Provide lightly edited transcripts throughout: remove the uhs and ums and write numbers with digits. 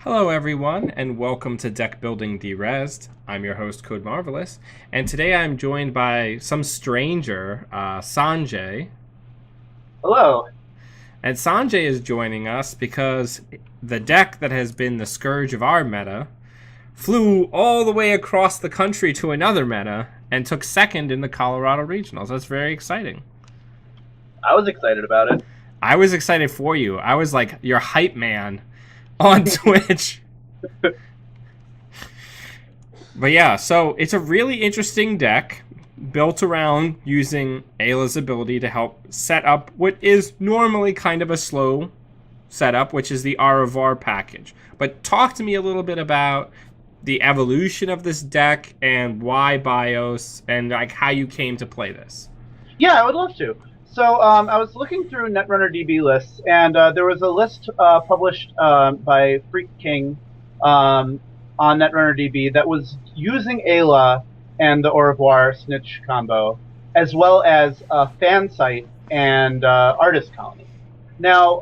Hello, everyone, and welcome to Deckbuilding Derezzed. I'm your host, Code Marvelous, and today I'm joined by some stranger, Sanjay. Hello. And Sanjay is joining us because the deck that has been the scourge of our meta flew all the way across the country to another meta and took second in the Colorado Regionals. That's very exciting. I was excited about it. I was excited for you. I was like your hype man on Twitch. But yeah, so it's a really interesting deck built around using Ayla's ability to help set up what is normally kind of a slow setup, which is the Aravar package. But talk to me a little bit about the evolution of this deck and why BIOS and like how you came to play this. Yeah, I would love to. So I was looking through Netrunner DB lists, and there was a list published by Freak King on Netrunner DB that was using Ayla and the Au revoir Snitch combo, as well as Fansite and Artist Colony. Now,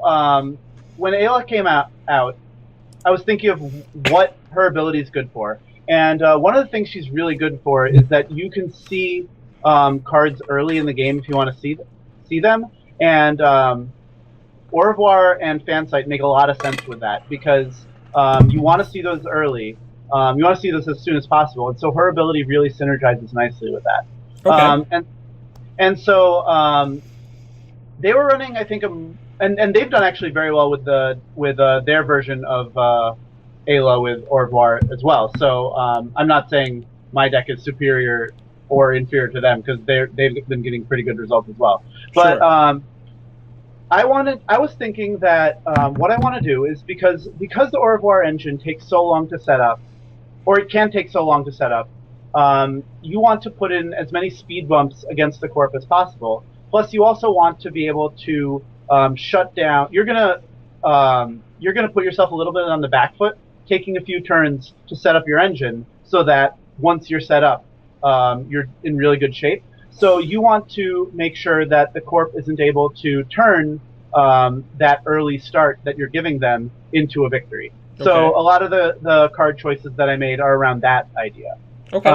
when Ayla came out, I was thinking of what her ability is good for. And one of the things she's really good for is that you can see cards early in the game if you want to see them. And Au revoir and Fansite make a lot of sense with that because you want to see those early. You want to see those as soon as possible. And so her ability really synergizes nicely with that. Okay. And so they were running, I think, and they've done actually very well with their version of Ayla with Au revoir as well. So I'm not saying my deck is superior or inferior to them because they've been getting pretty good results as well. But Sure. I was thinking that what I want to do is because the Au revoir engine takes so long to set up, or it can take so long to set up, you want to put in as many speed bumps against the corp as possible. Plus, you also want to be able to shut down. You're gonna put yourself a little bit on the back foot, taking a few turns to set up your engine, so that once you're set up, you're in really good shape. So you want to make sure that the corp isn't able to turn that early start that you're giving them into a victory. Okay. So a lot of the card choices that I made are around that idea. Okay.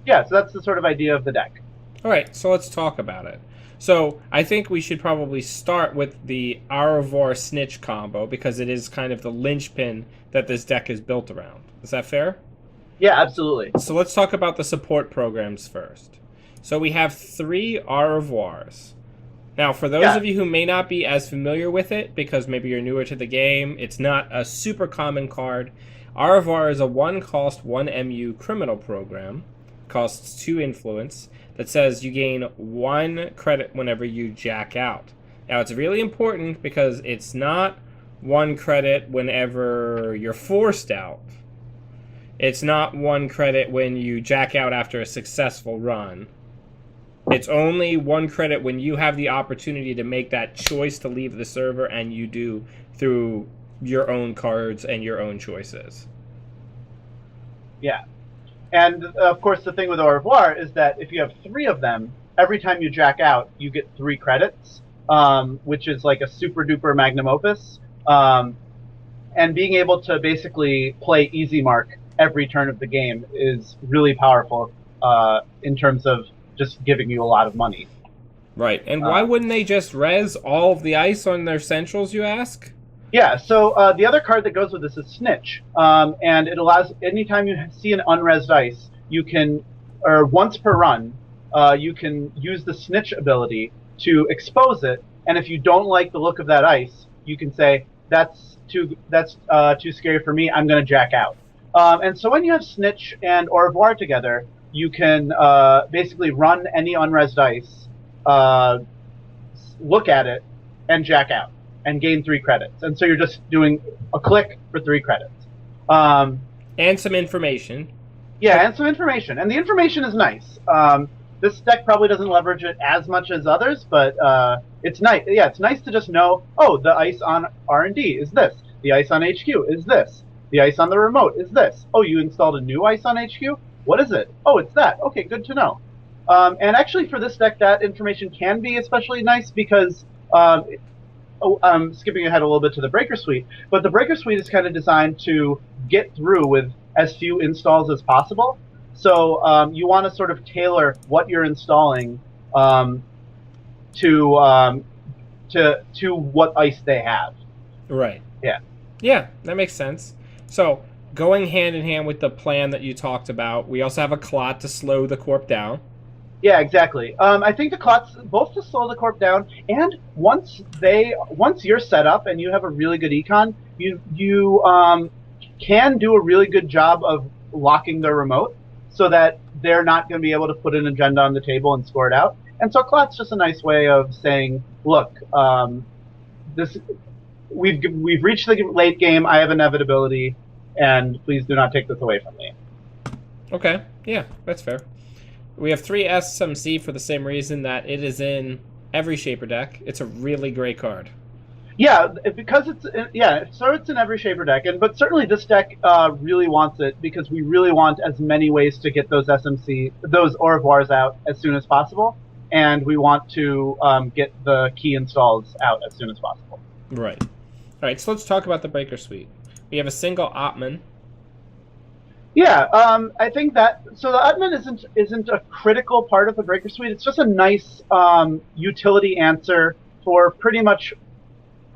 Yeah, so that's the sort of idea of the deck. All right, so let's talk about it. So I think we should probably start with the Au revoir Snitch combo because it is kind of the linchpin that this deck is built around. Is that fair? Yeah, absolutely. So let's talk about the support programs first. So we have 3 Au revoirs. Now, for those of you who may not be as familiar with it, because maybe you're newer to the game, it's not a super common card. Au revoir is a 1-cost, 1 MU criminal program. Costs 2 influence. That says you gain 1 credit whenever you jack out. Now, it's really important because it's not 1 credit whenever you're forced out. It's not 1 credit when you jack out after a successful run. It's only 1 credit when you have the opportunity to make that choice to leave the server, and you do through your own cards and your own choices. Yeah. And, of course, the thing with Au revoir is that if you have 3 of them, every time you jack out, you get 3 credits, which is like a super-duper magnum opus. And being able to basically play easy mark every turn of the game is really powerful in terms of just giving you a lot of money. Right. And why wouldn't they just res all of the ice on their centrals, you ask? Yeah, so the other card that goes with this is Snitch, and it allows anytime you see an unresed ice, you can, or once per run, you can use the Snitch ability to expose it, and if you don't like the look of that ice, you can say, that's too scary for me, I'm going to jack out. And so when you have Snitch and Au revoir together, you can basically run any unresed ice, look at it, and jack out, and gain 3 credits. And so you're just doing a click for 3 credits. And some information. Yeah, and some information. And the information is nice. This deck probably doesn't leverage it as much as others, but it's nice. Yeah, it's nice to just know, oh, the ice on R&D is this. The ice on HQ is this. The ice on the remote is this. Oh, you installed a new ice on HQ? What is it? Oh, it's that. Okay, good to know. And actually for this deck, that information can be especially nice because I'm skipping ahead a little bit to the Breaker Suite, but the Breaker Suite is kind of designed to get through with as few installs as possible. So you want to sort of tailor what you're installing to what ice they have. Right. Yeah. Yeah, that makes sense. So, going hand in hand with the plan that you talked about, we also have a Clot to slow the Corp down. Yeah, exactly. I think the Clots both to slow the Corp down, and once you're set up and you have a really good econ, you can do a really good job of locking their remote so that they're not going to be able to put an agenda on the table and score it out. And so Clot's just a nice way of saying, look, we've reached the late game. I have inevitability, and please do not take this away from me. Okay, yeah, that's fair. We have 3 SMC for the same reason that it is in every Shaper deck. It's a really great card. Yeah, because it's in every Shaper deck, but certainly this deck really wants it because we really want as many ways to get those those au revoirs out as soon as possible, and we want to get the key installs out as soon as possible. Right. All right, so let's talk about the Breaker Suite. We have a single Ottman. Yeah, I think that so the Ottman isn't a critical part of the Breaker Suite. It's just a nice utility answer for pretty much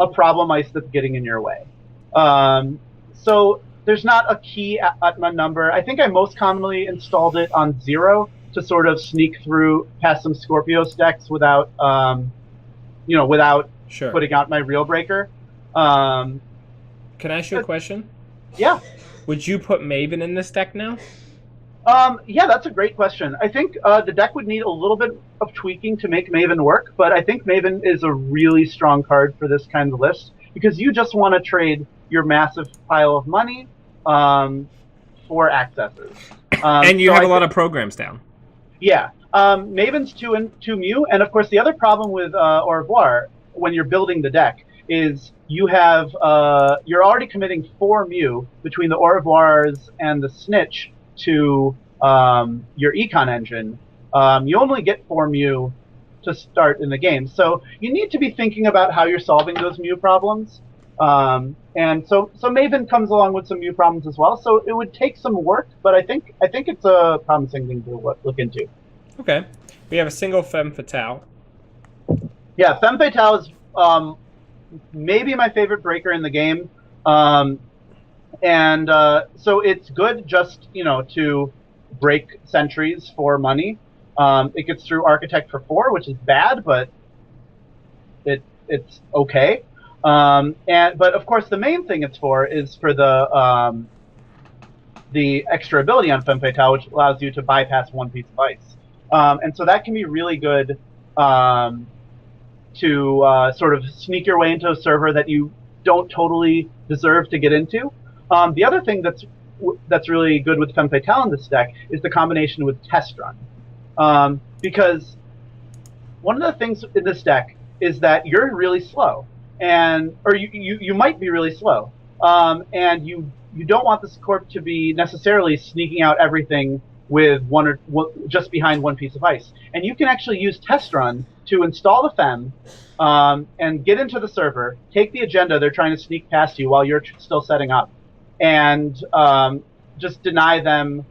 a problem ice that's getting in your way. So there's not a key Ottman number. I think I most commonly installed it on 0 to sort of sneak through past some Scorpios decks without Sure. putting out my real breaker. Can I ask you a question? Yeah. Would you put Maven in this deck now? Yeah, that's a great question. I think the deck would need a little bit of tweaking to make Maven work, but I think Maven is a really strong card for this kind of list because you just want to trade your massive pile of money for accesses. And you have a lot of programs down. Yeah. Maven's 2 Mew, and of course the other problem with au revoir when you're building the deck is you're already committing 4 Mew between the au revoirs and the Snitch to your econ engine. You only get 4 Mew to start in the game, so you need to be thinking about how you're solving those Mew problems. And so Maven comes along with some Mew problems as well. So it would take some work, but I think it's a promising thing to look into. Okay, we have a single Femme Fatale. Yeah, Femme Fatale is maybe my favorite breaker in the game. So it's good just, to break sentries for money. It gets through Architect for 4, which is bad, but it's okay. But of course the main thing it's for is for the extra ability on Femme Fatale, which allows you to bypass 1 piece of ice. And so that can be really good to sort of sneak your way into a server that you don't totally deserve to get into. The other thing that's really good with Femme Fatale in this deck is the combination with Test Run. Because one of the things in this deck is that you're really slow, or you might be really slow, and you don't want this corp to be necessarily sneaking out everything with just behind 1 piece of ice. And you can actually use Test Run to install the Femme and get into the server, take the agenda they're trying to sneak past you while you're still setting up, and just deny them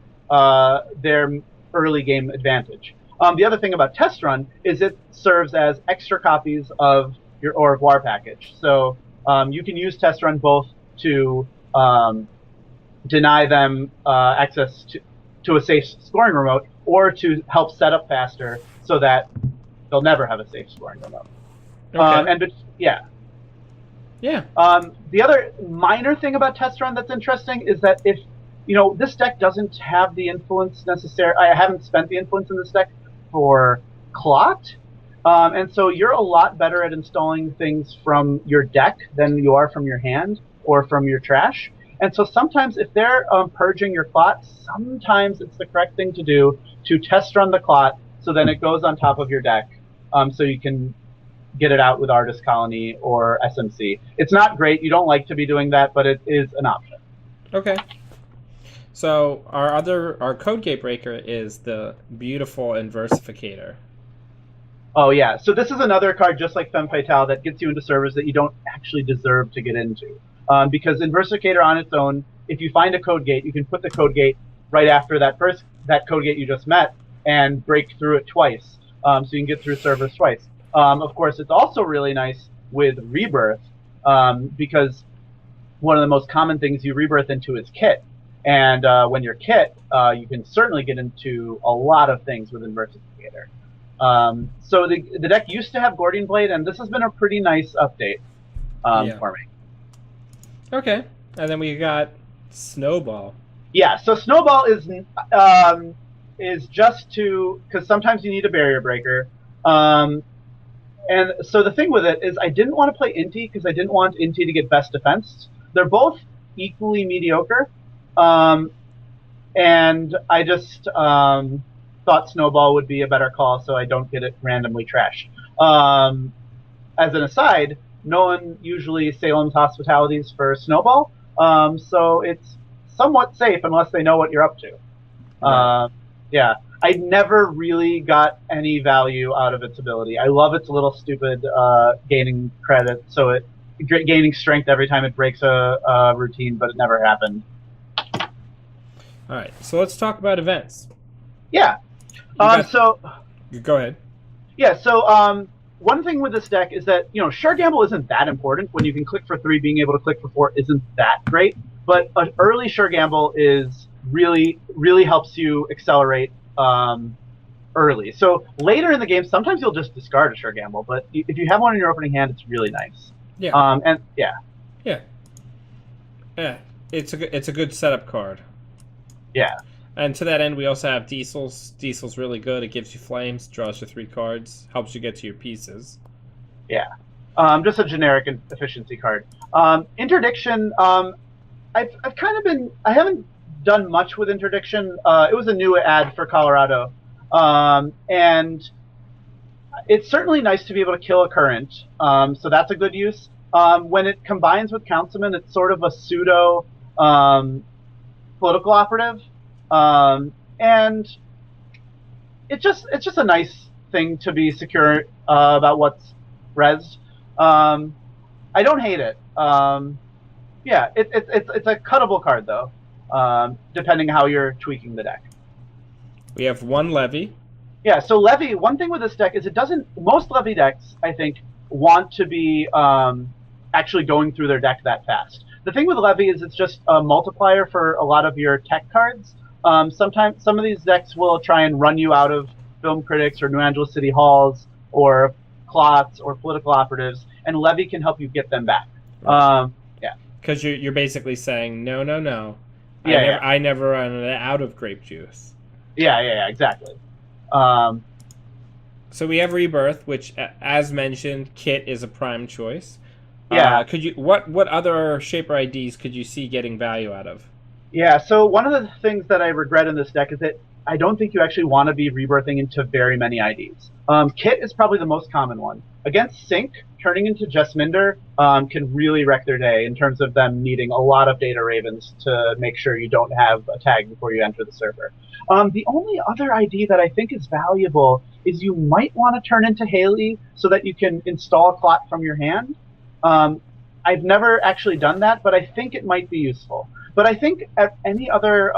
their early game advantage. The other thing about Test Run is it serves as extra copies of your au revoir package. So you can use Test Run both to deny them access to a safe scoring remote, or to help set up faster so that they'll never have a safe scoring remote. Okay. Yeah. The other minor thing about Test Run that's interesting is that if this deck doesn't have the influence necessary. I haven't spent the influence in this deck for Clot, and so you're a lot better at installing things from your deck than you are from your hand or from your trash. And so sometimes if they're purging your Clot, sometimes it's the correct thing to do to Test Run the Clot so then it goes on top of your deck, so you can get it out with Artist Colony or SMC. It's not great. You don't like to be doing that, but it is an option. Okay. So our Code Gate Breaker is the beautiful Inversificator. Oh yeah, so this is another card just like Femme Fatale that gets you into servers that you don't actually deserve to get into. Because Inversicator on its own, if you find a code gate, you can put the code gate right after that code gate you just met and break through it twice. So you can get through servers twice. Of course, it's also really nice with Rebirth because one of the most common things you rebirth into is Kit. And when you're Kit, you can certainly get into a lot of things with Inversicator. So the deck used to have Gordian Blade, and this has been a pretty nice update for me. Okay, and then we got Snowball. Yeah, so Snowball is just because sometimes you need a barrier breaker. And so the thing with it is I didn't want to play Inti because I didn't want Inti to get best defense. They're both equally mediocre. And I just thought Snowball would be a better call so I don't get it randomly trashed. As an aside, no one usually Salem's hospitalities for Snowball, so it's somewhat safe unless they know what you're up to. Right. Yeah, I never really got any value out of its ability. I love its little stupid gaining credit, so gaining strength every time it breaks a routine, but it never happened. All right, so let's talk about events. Yeah. So go ahead. Yeah. So one thing with this deck is that Sure Gamble isn't that important. When you can click for 3, being able to click for 4 isn't that great. But an early Sure Gamble is really helps you accelerate early. So later in the game, sometimes you'll just discard a Sure Gamble, but if you have one in your opening hand, it's really nice. Yeah. Yeah. It's a good setup card. Yeah. And to that end, we also have Diesel's. Diesel's really good. It gives you flames, draws you 3 cards, helps you get to your pieces. Yeah. Just a generic efficiency card. Interdiction, I've kind of been... I haven't done much with Interdiction. It was a new ad for Colorado. And it's certainly nice to be able to kill a current. So that's a good use. When it combines with Councilman, it's sort of a pseudo political operative. And it's just a nice thing to be secure about what's rezzed. I don't hate it. Yeah, it's a cuttable card though, depending how you're tweaking the deck. We have 1 Levee. Yeah, so Levee. One thing with this deck is it doesn't. Most Levee decks, I think, want to be actually going through their deck that fast. The thing with Levee is it's just a multiplier for a lot of your tech cards. Sometimes some of these decks will try and run you out of film critics or New Angeles City Halls or Clots or political operatives, and Levee can help you get them back. Right. Yeah. Because you're basically saying, no. I never run out of grape juice. Yeah, exactly. So we have Rebirth, which, as mentioned, Kit is a prime choice. Yeah. What other Shaper IDs could you see getting value out of? Yeah, so one of the things that I regret in this deck is that I don't think you actually want to be rebirthing into very many IDs. Kit is probably the most common one. Against Sync, turning into Jesminder can really wreck their day in terms of them needing a lot of data ravens to make sure you don't have a tag before you enter the server. The only other ID that I think is valuable is you might want to turn into Haley so that you can install Clot from your hand. I've never actually done that, but I think it might be useful. But I think any other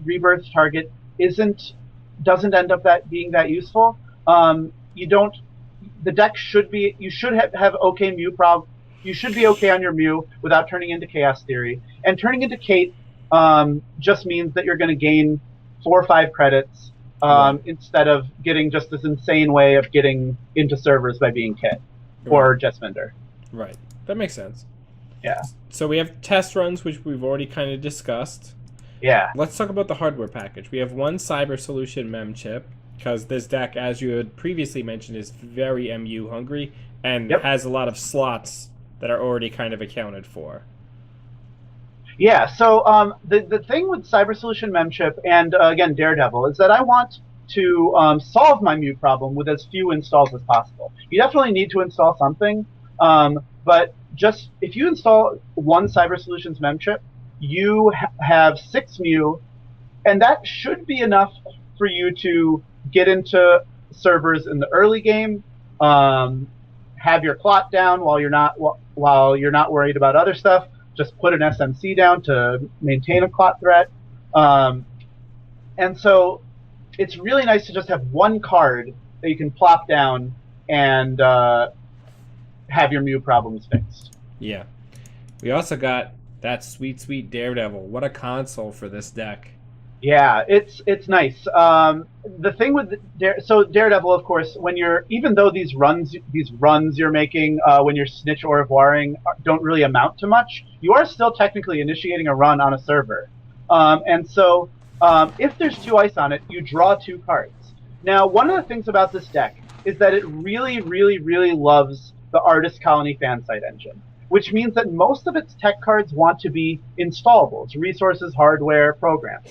rebirth target doesn't end up being that useful. The deck should be. You should have okay Mew prob. You should be okay on your Mew without turning into Chaos Theory. And turning into Kate just means that you're going to gain 4 or 5 credits instead of getting just this insane way of getting into servers by being Kit or Jesminder. Right. That makes sense. Yeah. So we have test runs, which we've already kind of discussed. Yeah. Let's talk about the hardware package. We have 1 Cyber Solution mem chip, because this deck, as you had previously mentioned, is very MU hungry and has a lot of slots that are already kind of accounted for. Yeah, so the thing with Cyber Solution mem chip and, again, Daredevil is that I want to solve my Mew problem with as few installs as possible. You definitely need to install something, but just if you install 1 Cyber Solutions mem chip, you have 6 Mew, and that should be enough for you to get into servers in the early game. Have your Clot down while you're not worried about other stuff. Just put an SMC down to maintain a Clot threat. And so it's really nice to just have one card that you can plop down and have your Mew problems fixed. Yeah. We also got that sweet Daredevil. What a console for this deck. Yeah, it's nice. The thing with Daredevil, of course, when even though these runs you're making when you're Snitch or Voiring don't really amount to much, you are still technically initiating a run on a server. And so if there's 2 ice on it, you draw 2 cards. Now, one of the things about this deck is that it really, really, really loves the Artist Colony Fansite engine, which means that most of its tech cards want to be installables, resources, hardware, programs.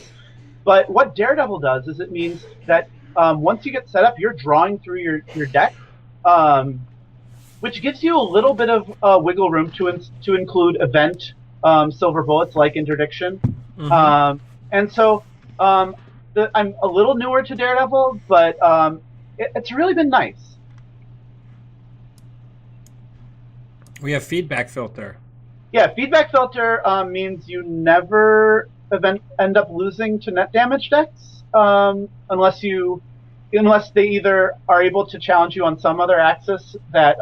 But what Daredevil does is it means that once you get set up, you're drawing through your deck, which gives you a little bit of wiggle room to include event silver bullets like Interdiction. Mm-hmm. And so I'm a little newer to Daredevil, but it's really been nice. We have Feedback Filter. Yeah, Feedback Filter means you never end up losing to net damage decks unless they either are able to challenge you on some other axis that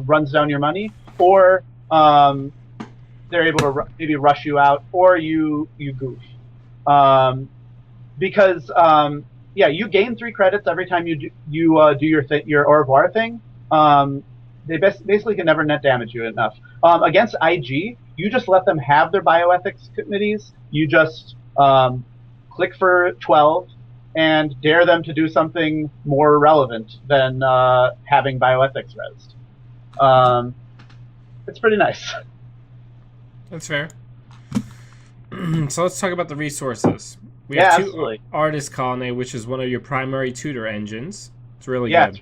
runs down your money, or they're able to maybe rush you out, or you goof. Because you gain 3 credits every time you do your au revoir thing. They basically can never net damage you enough. Against IG, you just let them have their bioethics committees. You just click for 12 and dare them to do something more relevant than having bioethics rezzed. It's pretty nice. That's fair. So let's talk about the resources. We have 2 absolutely. Artist Colony, which is one of your primary tutor engines. It's really good.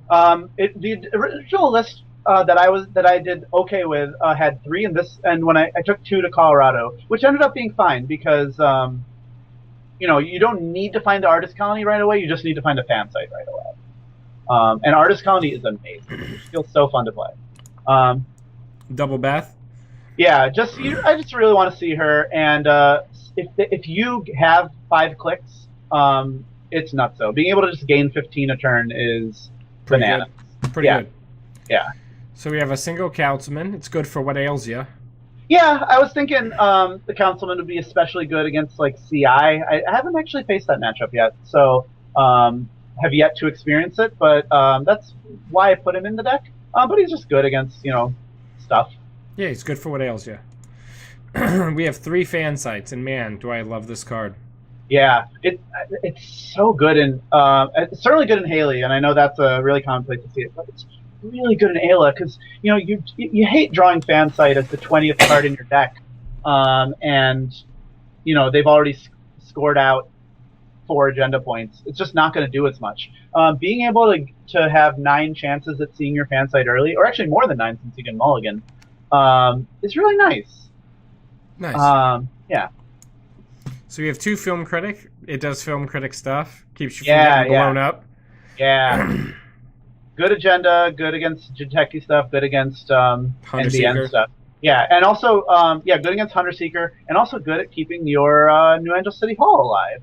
The original list that I did okay with had 3 in this, and when I took 2 to Colorado, which ended up being fine because you don't need to find the Artist Colony right away. You just need to find a Fansite right away. And Artist Colony is amazing. It feels so fun to play. Double Beth. Yeah, I just really want to see her, and if you have 5 clicks, it's nuts. So being able to just gain 15 a turn is bananas. Pretty good. Yeah. So we have a single Councilman. It's good for what ails you. Yeah, I was thinking the Councilman would be especially good against like CI. I haven't actually faced that matchup yet, so have yet to experience it. But that's why I put him in the deck. But he's just good against stuff. Yeah, he's good for what ails you. We have 3 Fansites, and man, do I love this card. Yeah, it's so good, and it's certainly good in Haley, and I know that's a really common place to see it, but it's really good in Ayla because you hate drawing Fansite as the 20th card in your deck, and they've already scored out 4 agenda points. It's just not going to do as much. Being able to have 9 chances at seeing your Fansite early, or actually more than 9 since you can mulligan, is really nice. Nice. Yeah. So we have 2 Film Critic. It does Film Critic stuff. Keeps you from getting blown up. Yeah. Good agenda, good against Jiteki stuff, good against NBN stuff. Yeah, and also good against Hunter Seeker, and also good at keeping your New Angel City Hall alive.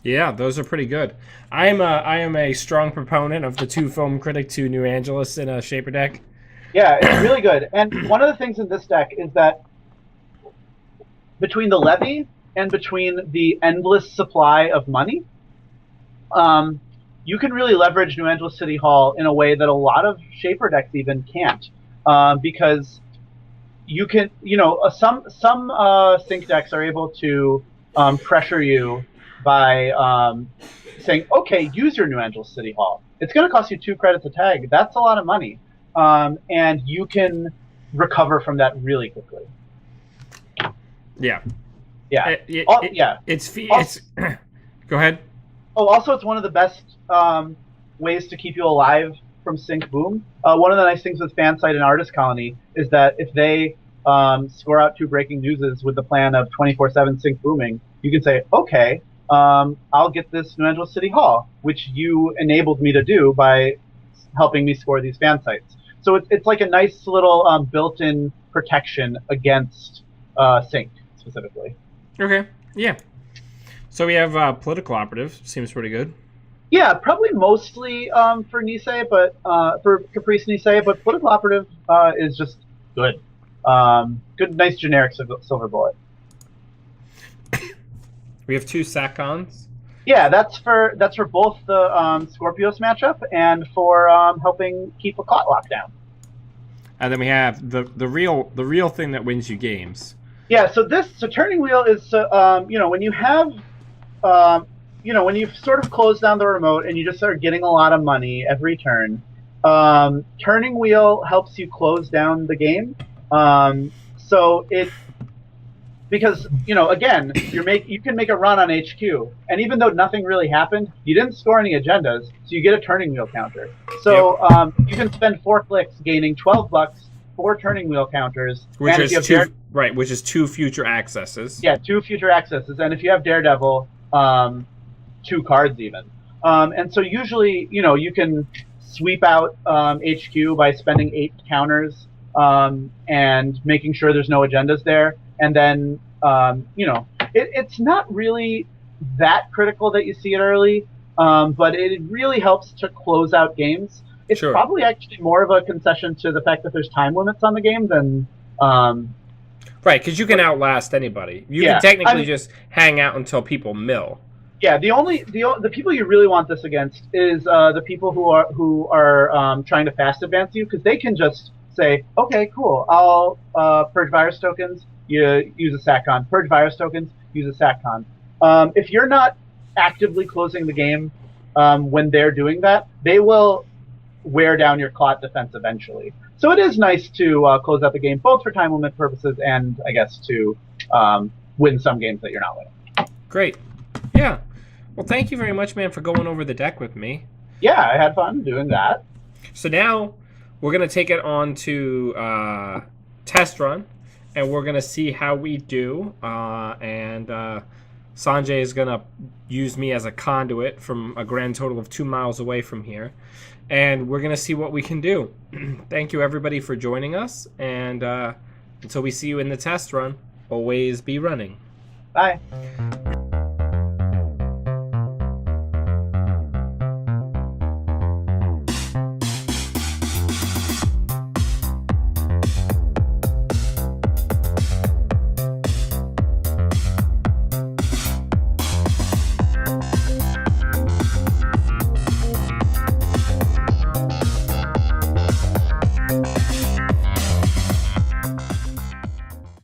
Yeah, those are pretty good. I am a strong proponent of the 2 Film Critic, 2 New Angeles in a Shaper deck. Yeah, it's really good. And one of the things in this deck is that between the Levee and between the endless supply of money, you can really leverage New Angeles City Hall in a way that a lot of Shaper decks even can't, because you can, some sync decks are able to pressure you by saying, okay, use your New Angeles City Hall. It's going to cost you 2 credits a tag. That's a lot of money, and you can recover from that really quickly. Yeah. Yeah. It's go ahead. Oh, also, it's one of the best ways to keep you alive from Sync Boom. One of the nice things with Fansite and Artist Colony is that if they score out 2 breaking newses with the plan of 24/7 Sync Booming, you can say, okay, I'll get this New Angeles City Hall, which you enabled me to do by helping me score these fan sites. So it's like a nice little built-in protection against sync, specifically. Okay, yeah. So we have political operative. Seems pretty good. Yeah, probably mostly for Nisei, but for Caprice Nisei, but political operative is just good. Good, nice generic silver bullet. We have 2 Sakons. Yeah, that's for both the Scorpios matchup and for helping keep a Clot lockdown. And then we have the real thing that wins you games. Yeah, so turning wheel is when you have when you've sort of closed down the remote and you just start getting a lot of money every turn. Turning wheel helps you close down the game. Because again, you can make a run on HQ, and even though nothing really happened, you didn't score any agendas, so you get a turning wheel counter. So you can spend 4 clicks, gaining $12, 4 turning wheel counters, which is 2 future accesses. Yeah, 2 future accesses, and if you have Daredevil, 2 cards even. And so usually, you can sweep out HQ by spending 8 counters and making sure there's no agendas there. And then, it's not really that critical that you see it early, but it really helps to close out games. It's probably actually more of a concession to the fact that there's time limits on the game than... right, because you can outlast anybody. You can technically just hang out until people mill. Yeah, the people you really want this against is the people who are trying to fast advance you, because they can just say, okay, cool, I'll purge virus tokens, you use a SACCON. Purge virus tokens, use a SACCON. If you're not actively closing the game when they're doing that, they will wear down your Clot defense eventually. So it is nice to close out the game, both for time limit purposes and, I guess, to win some games that you're not winning. Great. Yeah. Well, thank you very much, man, for going over the deck with me. Yeah, I had fun doing that. So now we're going to take it on to test run, and we're going to see how we do. And Sanjay is going to use me as a conduit from a grand total of 2 miles away from here. And we're going to see what we can do. Thank you, everybody, for joining us. And until we see you in the test run, always be running. Bye.